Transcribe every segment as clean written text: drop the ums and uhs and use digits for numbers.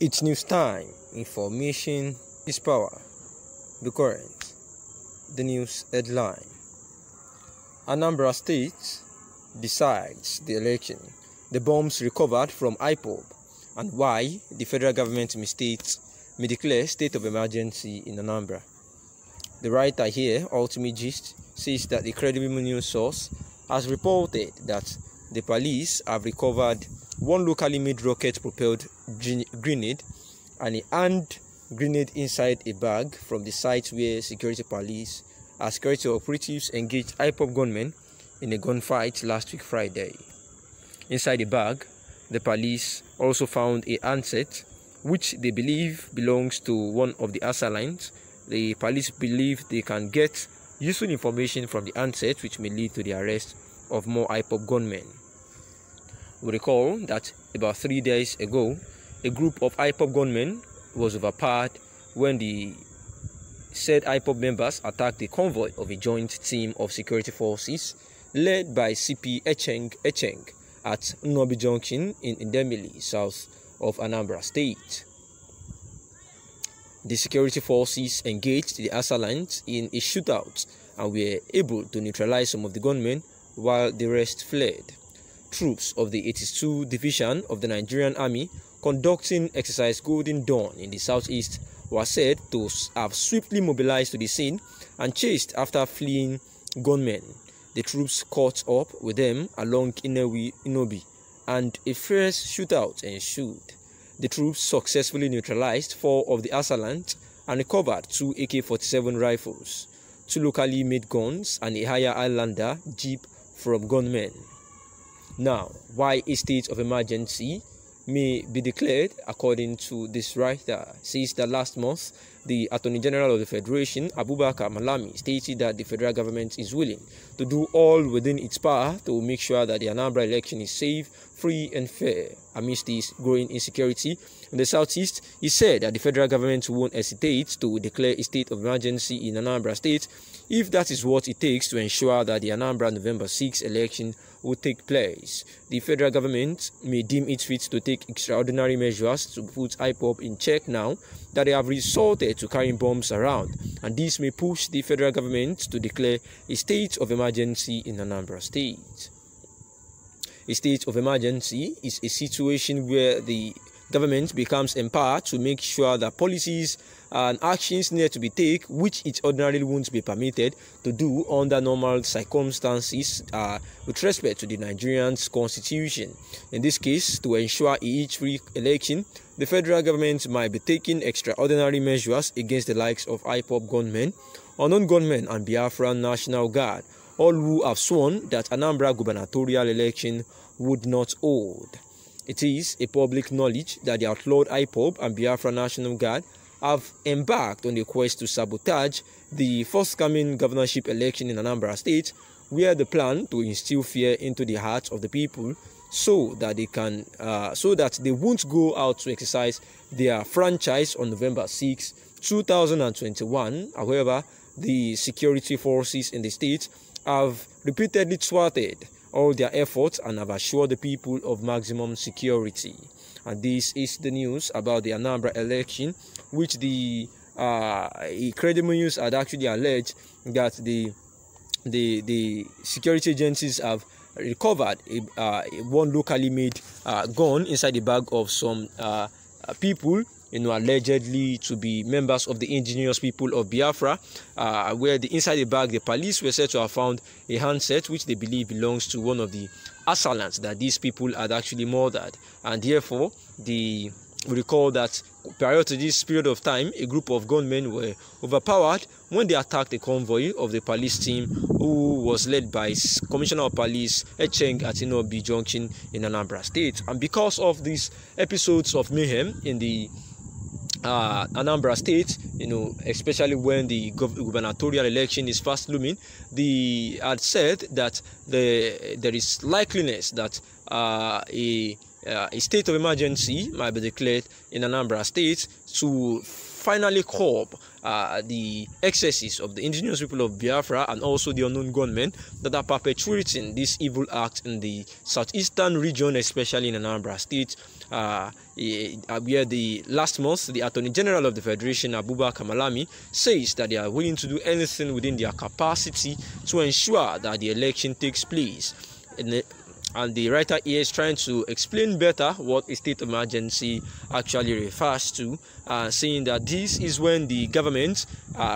It's news time. Information is power. Be current. The news headline. Anambra State decides the election. The bombs recovered from IPOB and why the federal government may declare state of emergency in Anambra. The writer here, Ultimate Gist, says that the credible news source has reported that the police have recovered one locally made rocket-propelled grenade and a hand grenade inside a bag from the site where security operatives engaged IPOB gunmen in a gunfight last week Friday. Inside the bag, the police also found a handset which they believe belongs to one of the assailants. The police believe they can get useful information from the handset which may lead to the arrest of more IPOB gunmen. We recall that about 3 days ago, a group of IPOB gunmen was overpowered when the said IPOB members attacked the convoy of a joint team of security forces led by CP Echeng at Nnobi Junction in Idemili, south of Anambra State. The security forces engaged the assailants in a shootout and were able to neutralize some of the gunmen while the rest fled. Troops of the 82 Division of the Nigerian Army conducting exercise Golden Dawn in the southeast were said to have swiftly mobilized to the scene and chased after fleeing gunmen. The troops caught up with them along Inobi and a fierce shootout ensued. The troops successfully neutralized 4 of the assailants and recovered 2 AK-47 rifles, 2 locally made guns and a higher Highlander jeep from gunmen. Now, why a state of emergency may be declared, according to this writer, says that last month, the Attorney General of the Federation, Abubakar Malami, stated that the federal government is willing to do all within its power to make sure that the Anambra election is safe, free and fair. Amidst this growing insecurity in the southeast, he said that the federal government won't hesitate to declare a state of emergency in Anambra State if that is what it takes to ensure that the Anambra November 6 election will take place. The federal government may deem it fit to take extraordinary measures to put IPOB in check now that they have resorted to carrying bombs around, and this may push the federal government to declare a state of emergency in Anambra State. A state of emergency is a situation where the government becomes empowered to make sure that policies and actions need to be taken which it ordinarily won't be permitted to do under normal circumstances with respect to the Nigerian constitution. In this case, to ensure each free election, the federal government might be taking extraordinary measures against the likes of IPOB gunmen, unknown gunmen and Biafran National Guard, all who have sworn that Anambra gubernatorial election would not hold. It is a public knowledge that the outlawed IPOB and Biafra National Guard have embarked on a quest to sabotage the forthcoming governorship election in Anambra State, where they plan to instill fear into the hearts of the people so that they won't go out to exercise their franchise on November 6, 2021. However, the security forces in the state have repeatedly thwarted all their efforts and have assured the people of maximum security. And this is the news about the Anambra election, which the credible news had actually alleged that the security agencies have recovered one locally made gun inside the bag of some people, allegedly to be members of the indigenous people of Biafra, where inside the bag the police were said to have found a handset which they believe belongs to one of the assailants that these people had actually murdered, and therefore we recall that prior to this period of time, a group of gunmen were overpowered when they attacked a convoy of the police team who was led by Commissioner of Police Echeng at Nnobi Junction in Anambra State. And because of these episodes of mayhem in the Anambra State, especially when the gubernatorial election is fast looming, they had said that there is likeliness that a state of emergency might be declared in Anambra State to finally curb the excesses of the indigenous people of Biafra and also the unknown gunmen that are perpetuating this evil act in the southeastern region, especially in Anambra State, where the last month the Attorney General of the Federation, Abubakar Malami, says that they are willing to do anything within their capacity to ensure that the election takes place. And the writer here is trying to explain better what a state of emergency actually refers to, saying that this is when the government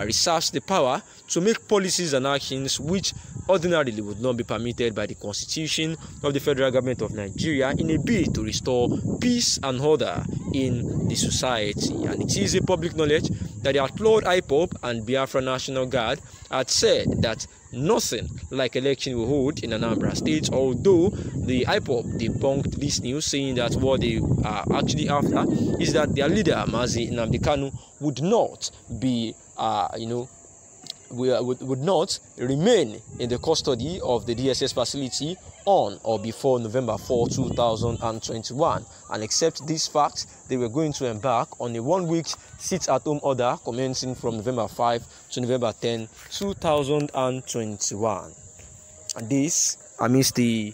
reserves the power to make policies and actions which ordinarily would not be permitted by the Constitution of the Federal Government of Nigeria in a bid to restore peace and order in the society. And it is a public knowledge that the outlawed IPOB and Biafra National Guard had said that nothing like election will hold in Anambra State, although the IPOB debunked this news, saying that what they are actually after is that their leader, Mazi Nnamdi Kanu, would not be, would not remain in the custody of the DSS facility on or before November 4, 2021. And except this fact, they were going to embark on a one-week sit-at-home order commencing from November 5 to November 10, 2021. And this amidst the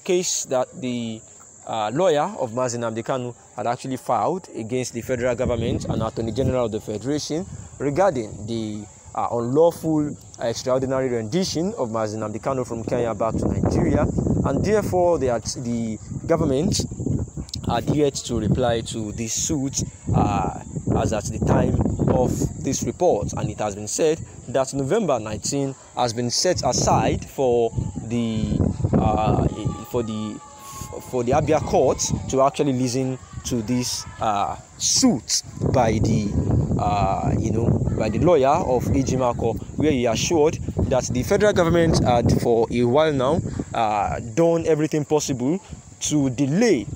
case that the lawyer of Mazi Nnamdi Kanu had actually filed against the federal government and Attorney General of the Federation regarding the unlawful extraordinary rendition of Mazi Nnamdi Kanu from Kenya back to Nigeria, and therefore the government adhered to reply to this suit as at the time of this report. And it has been said that November 19 has been set aside for the Abia court to actually listen to this suit by the by the lawyer of Ejimako, where he assured that the federal government had for a while now done everything possible to delay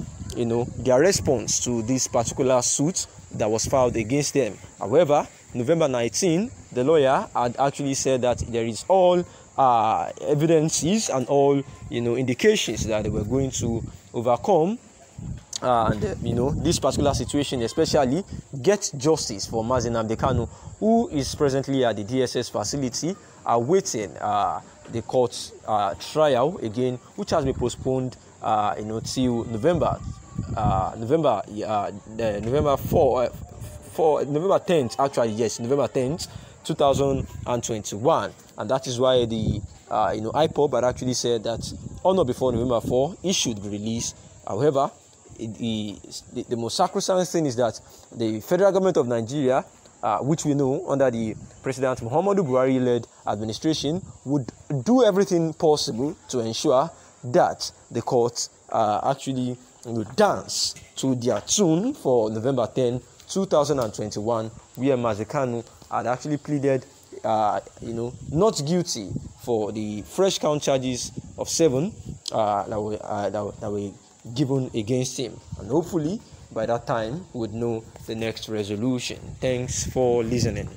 their response to this particular suit that was filed against them. However, November 19, the lawyer had actually said that there is all evidences and all indications that they were going to overcome this particular situation, especially get justice for Mazi Nnamdi Kanu, who is presently at the DSS facility awaiting the court trial again, which has been postponed till November 10th, actually, yes, November 10th, 2021. And that is why the IPOB had actually said that on or before November 4 it should be released. However, the most sacrosanct thing is that the federal government of Nigeria, which we know under the President Muhammadu Buhari-led administration, would do everything possible to ensure that the courts actually dance to their tune for November 10, 2021, where Mazi Kanu had actually pleaded not guilty for the fresh count charges of 7 that were given against him. And hopefully by that time we would know the next resolution. Thanks for listening.